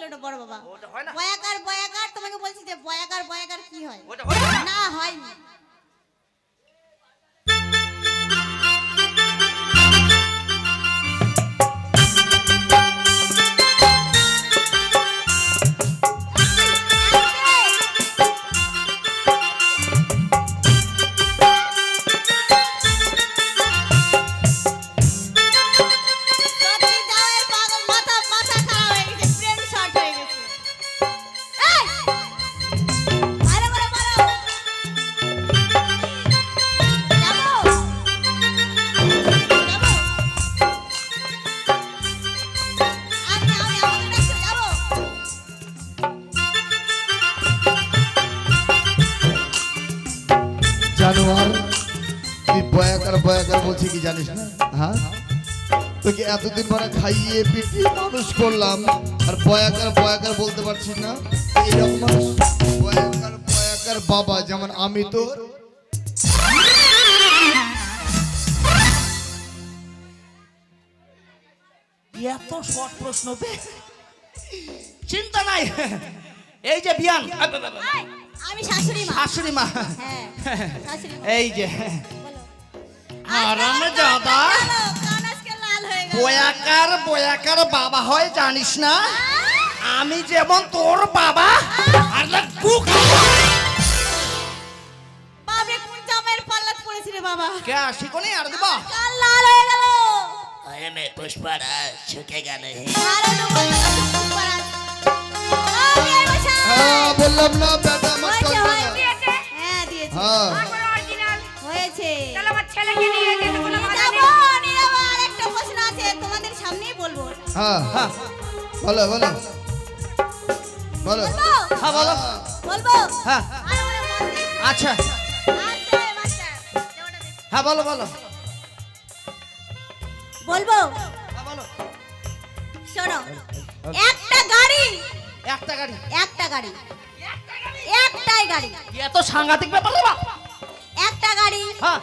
বলছিল ওটা বড় বাবা। ওটা হয় না? বয়াকার বয়াকার তোমাকে বলছি যে বয়াকার বয়াকার কি হয়? ওটা হয় না? না হয়নি। জানোয়ার তুই বয়াকার বয়াকার বলছি কি জানিস না? হ্যাঁ, তোকে এতদিন পরে খাইয়ে পিটিয়ে মানুষ করলাম আর বয়াকার বয়াকার বলতে পারছিস না? এইরকম মানুষ বয়াকার বয়াকার বাবা যেমন আমি তোর। এত শর্ট প্রশ্ন চিন্তা নাই। এই যে বিয়ান আমি শাশুড়ি মা। শাশুড়ি মা, হ্যাঁ শাশুড়ি মা। এই যে বলো। আরামে দাদা কান আজকে লাল হয়ে গেল। বয়াকার বয়াকার বাবা হয় জানিস না? আমি যেমন তোর বাবা আর কুক। বাবা কোন জামাইয়ের পাল্লাত পড়েছি রে বাবা? কে শিখনি আর দিবা? কান লাল হয়ে গেল। आए में पुष्पराज झुकेगा नहीं। ভালো লোক পুষ্পরাজ। আমি এই বসা। হ্যাঁ বললাম না বেটা আমার হয়েছে, কথা না। হয়েছে। হ্যাঁ দিয়েছি। হ্যাঁ হয়েছে। চলো আমার ছেলেকে নিয়ে যেতে কোনো বাধা যাবো, নেই। নিয়ে যাবো। আরেকটা প্রশ্ন আছে তোমাদের সামনেই বলবো। হ্যাঁ হ্যাঁ বলো বলো বলো। বলবো? হ্যাঁ বলো। বলবো? হ্যাঁ আরে ওরে মন দিয়ে। আচ্ছা আস্তে মাস্টার। দেওয়াটা দে। হ্যাঁ বলো বলো বলবো? হ্যাঁ বলো। শোনো। একটা গাড়ি, একটা গাড়ি, একটা গাড়ি, একটাই গাড়ি, এত সাংঘাতিক ব্যাপার রে বাপ। একটা গাড়ি, হ্যাঁ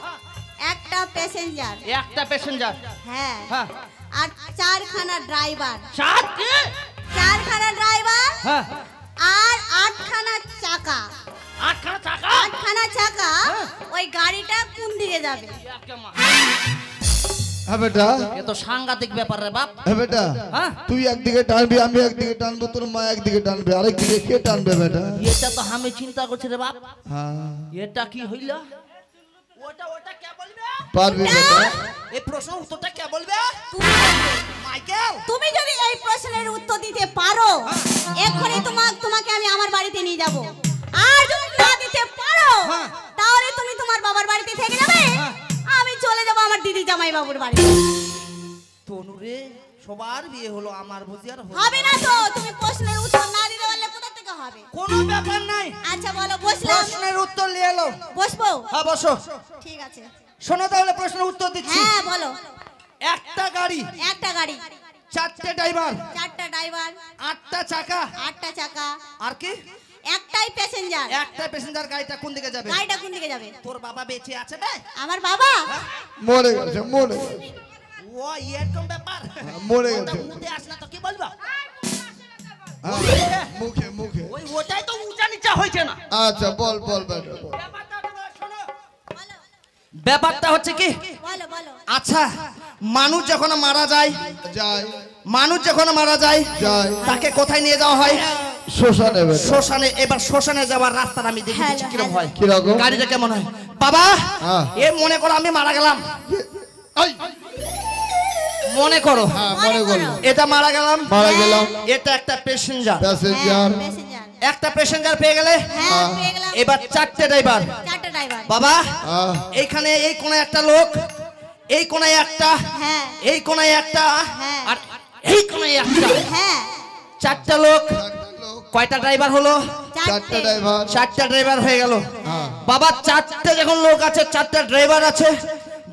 একটা প্যাসেঞ্জার, একটা প্যাসেঞ্জার, হ্যাঁ, হ্যাঁ আর চারখানা ড্রাইভার, চারটে, চারখানা ড্রাইভার, হ্যাঁ আর আটখানা চাকা, আটখানা চাকা, আটখানা চাকা। হ্যাঁ। ওই গাড়িটা কোন দিকে যাবে? হ্যাঁ বেটা, এ তো সাংঘাতিক ব্যাপার রে বাপ। হ্যাঁ বেটা, হ্যাঁ তুই একদিকে টানবি আমি একদিকে টানবো, তোর মা একদিকে টানবে, আরেক দিকে কে টানবে বেটা? এটা তো আমি চিন্তা করছি রে বাপ। হ্যাঁ এটা কি হইল? ওটা ওটা কে বলবে? পারবি বেটা। এই প্রশ্ন উত্তরটা কে বলবে? তুমি বলবে। মাইকেল। তুমি যদি এই প্রশ্নের উত্তর দিতে পারো, এক্ষুনি তোমাকে আমি আমার বাড়িতে নিয়ে যাব। আর যদি না দিতে পারো, হ্যাঁ। তাহলে তুমি তোমার বাবার বাড়িতে থেকে যাবে, হ্যাঁ। আমি চলে যাব আমার দিদি জামাই বাবুর বাড়িতে। তনুরে সবার বিয়ে হলো, আমার বুঝি আর হলো হবে না তো, তুমি প্রশ্নের উত্তর না দিতে পারলে কোথা থেকে হবে? কোনো ব্যাপার নাই। আচ্ছা বলো, বসলাম। প্রশ্নের উত্তর নিয়ে এলো। বসবো? হ্যাঁ বসো। ঠিক আছে। শোনো তাহলে প্রশ্নের উত্তর দিচ্ছি। হ্যাঁ বলো। একটা গাড়ি, একটা গাড়ি, চারটে ড্রাইভার, চারটা ড্রাইভার, আটটা চাকা, আটটা চাকা, আর কি একটাই প্যাসেঞ্জার। একটা প্যাসেঞ্জার। গাড়িটা কোন দিকে যাবে? গাড়িটা কোন দিকে যাবে? তোর বাবা বেঁচে আছে বে? আমার বাবা? মরে গেছে মরে গেছে ও এরকম ব্যাপার। মরে ওটা গেছে। মুখে আসলে তো কি বলবো? হ্যাঁ, মুখে মুখে। ওই ওটাই তো উঁচা নিচা হয়েছে না। আচ্ছা বল বল বেটা বল। বলো ব্যাপারটা হচ্ছে কি, বলো বলো। আচ্ছা মানুষ যখন মারা যায়, যাই মানুষ যখন মারা যায় যাই তাকে কোথায় নিয়ে যাওয়া হয়? শ্মশানে বেটা। শ্মশানে। এবার শ্মশানে যাওয়ার রাস্তাটা আমি দেখি হ্যালো, কিরকম হয়। কিরকম? গাড়িটা কেমন হয়? বাবা হ্যাঁ। এ মনে করো আমি মারা গেলাম, এই, মনে করো হ্যাঁ মনে করলো এটা মারা গেলাম, মারা গেলাম, এটা একটা প্যাসেঞ্জার। প্যাসেঞ্জার, হ্যাঁ, প্যাসেঞ্জার। একটা প্যাসেঞ্জার পেয়ে গেলে হ্যাঁ পেয়ে গেলাম। এবার চারটে ড্রাইভার। চারটা ড্রাইভার। বাবা হ্যাঁ এইখানে এই কোনায় একটা লোক, এই কোনায় একটা, হ্যাঁ এই কোনায় একটা, হ্যাঁ। আর এই কোনায় একটা। হ্যাঁ চারটা লোক। চারটা লোক, কয়টা ড্রাইভার হলো? চারটা ড্রাইভার। চারটা ড্রাইভার হয়ে গেল। হ্যাঁ। বাবা চারটে যখন লোক আছে, চারটা ড্রাইভার আছে,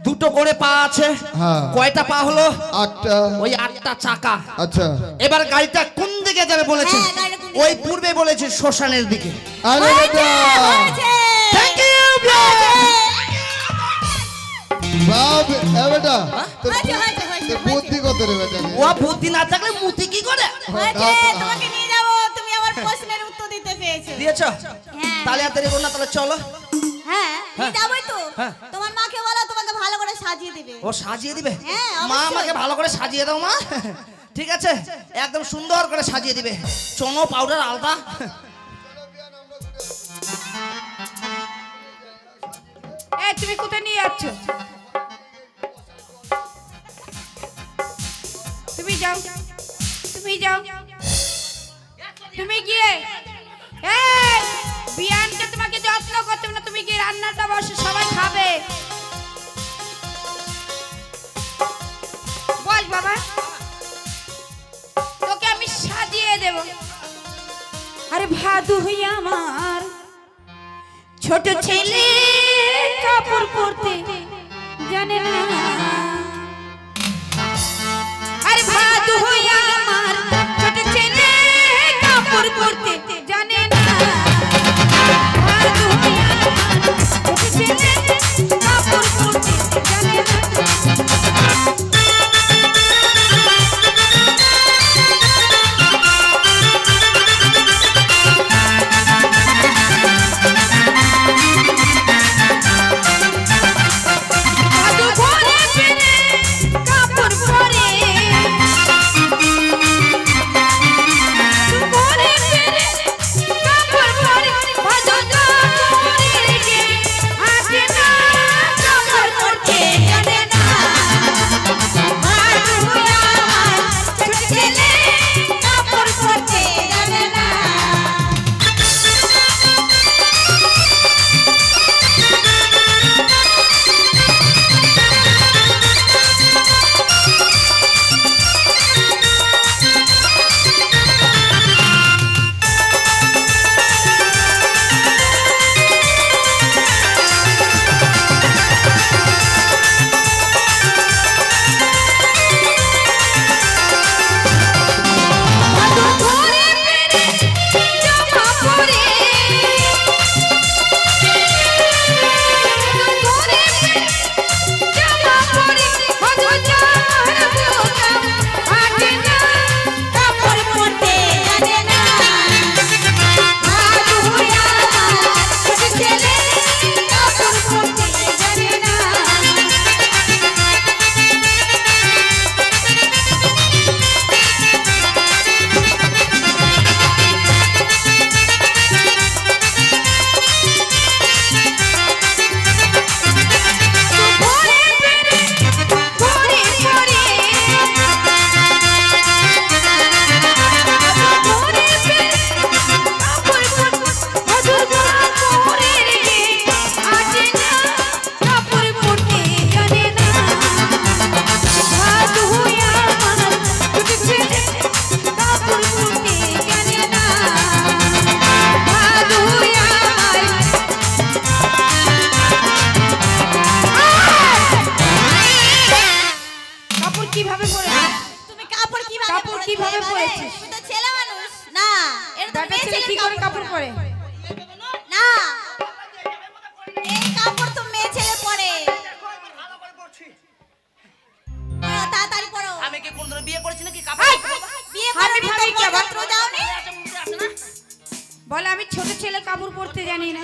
দুটো করে পা আছে, হ্যাঁ। কয়টা পা হলো? আটটা। ওই আটটা চাকা। আচ্ছা এবার গাড়িটা কোন দিকে যাবে বলেছে? হ্যাঁ, গাড়িটা কোন দিকে ওই যাবে? পূর্বে বলেছে শ্মশানের দিকে। আরে বেটা হয়েছে। থ্যাংক ইউ বাপ, এ বেটা তোর হয়েছে, হয়েছে, হয়েছে, তোর বুদ্ধি কত রে বেটা? ও বুদ্ধি না থাকলে মুতি কি করে? হয়েছে, তোমাকে নিয়ে যাব। দিয়েছো? হ্যাঁ। তাহলে আর দেরি করো না, তাহলে চলো। হ্যাঁ হ্যাঁ। যাবই তো। হ্যাঁ। তোমার মাকে বলো তোমাকে ভালো করে সাজিয়ে দিবে। ও সাজিয়ে দিবে? হ্যাঁ, মা অবশ্যই। আমাকে ভালো করে সাজিয়ে দাও মা। ঠিক আছে, একদম সুন্দর করে সাজিয়ে দিবে, চনো পাউডার আলতা। এই তুমি কোথায় নিয়ে যাচ্ছ? তুমি যাও, তুমি যাও, তুমি গিয়ে এই বিয়ানকে তোমাকে যত্ন করতে হবে না, তুমি গিয়ে রান্নাটা বসে সবাই খাবে। বল বাবা, তোকে আমি সাজিয়ে দেব। আরে ভাদু হইয়া আমার ছোট ছেলে কাপড় পরতে জানে না। আরে ভাদু হইয়া আমার ছোট ছেলে কাপড় পরতে জানে না। ভাদু হইয়া আমার ছোট ছেলে কাপড় পরতে জানে না। বলে আমি ছোট ছেলে কাপড় পরতে জানি না।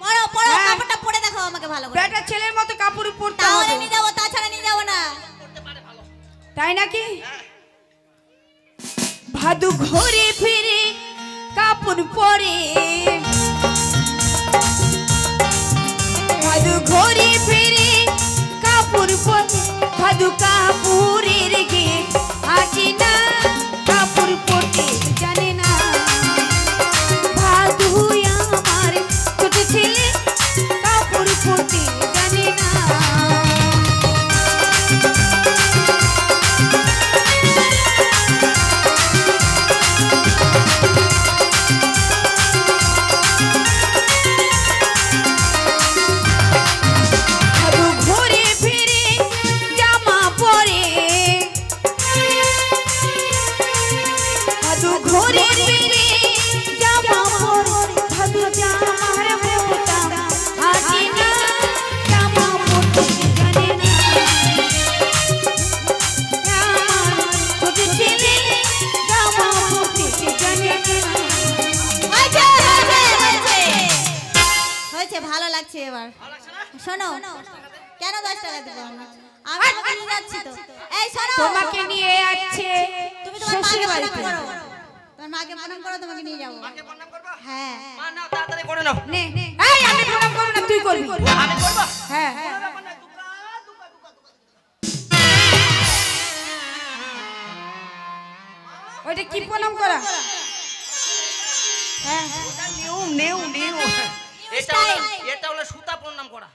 পরো পরো কাপড়টা পরে দেখাও আমাকে ভালো করে। বেটা ছেলের মতো কাপড় পরতে তাহলে হবে। নিয়ে যাবো, তাছাড়া নিয়ে যাবো না। তাই নাকি? ভাদু ঘুরে ফিরে কাপড় পরে, ভাদু ঘুরে ফিরে কাপড় পরে, ভাদু কাপড়ের গে আসে না, কাপড় পরতে জানে না। ভাদু আমার ছোট ছেলে কাপড় পরতে জানে না। ভাদু ঘুরে ফিরে জামা পরে, কর। শোনো, কেন 10 টাকা দেবো আমি? আমি তোমাকে নিয়ে যাচ্ছি তো। এই শোনো, তোমাকে নিয়ে যাচ্ছে তুমি তোমার মাকে শ্বশুর প্রণাম বাড়িতে। করো। তোমার মাকে প্রণাম করো, তোমাকে নিয়ে যাবো। হ্যাঁ। মা নাও তাড়াতাড়ি করে নাও। নে এই আমি প্রণাম করব না, তুই করবি। আমি করবো? হ্যাঁ ওইটা কি প্রণাম করা? হ্যাঁ ওটা নিউ। এটা হলো সুতা প্রণাম করা।